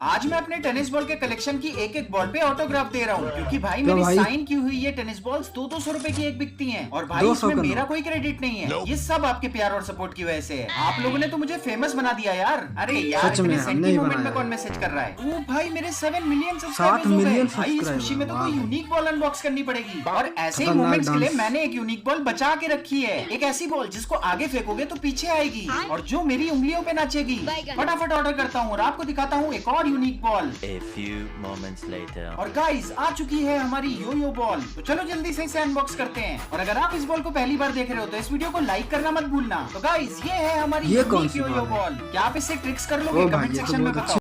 आज मैं अपने टेनिस बॉल के कलेक्शन की एक एक बॉल पे ऑटोग्राफ दे रहा हूँ क्योंकि भाई तो मेरी भाई साइन की हुई ये टेनिस बॉल्स 200 रुपए की एक बिकती हैं और भाई 200 इसमें का मेरा नोट। कोई क्रेडिट नहीं है। ये सब आपके प्यार और सपोर्ट की वजह से है। आप लोगों ने तो मुझे फेमस बना दिया यार। अरे यार सच में इतने हमने सेंटी ही मोमेंट में बनाया कौन है। मैसेज कर रहा है? ओ भाई मेरे 7 मिलियन 7 सब्सक्राइबर्स हो गए। मिलियन भाई इस खुशी में तो सब्सक्राइबर, कोई वाह। यूनिक बॉल अनबॉक्स करनी पड़ेगी और ऐसे ही खतरनाक मोमेंट्स के लिए डांस। मैंने एक यूनिक बॉल बचा के रखी है। एक ऐसी बॉल जिसको आगे फेंकोगे तो पीछे आएगी और जो मेरी उंगलियों पे नाचेगी। फटाफट ऑर्डर करता हूँ और आपको दिखाता हूँ एक और unique ball. A few moments later. और गाइस आ चुकी है हमारी यो बॉल। तो चलो जल्दी से इसे अनबॉक्स करते हैं। और अगर आप इस बॉल को पहली बार देख रहे हो तो इस वीडियो को लाइक करना मत भूलना। तो गाइस ये है हमारी ये कौन यूनिक सी यो बॉल है? बॉल। क्या आप इससे ट्रिक्स कर ओ लोगे? भाई कमेंट ये तो सेक्शन में बहुत बताओ।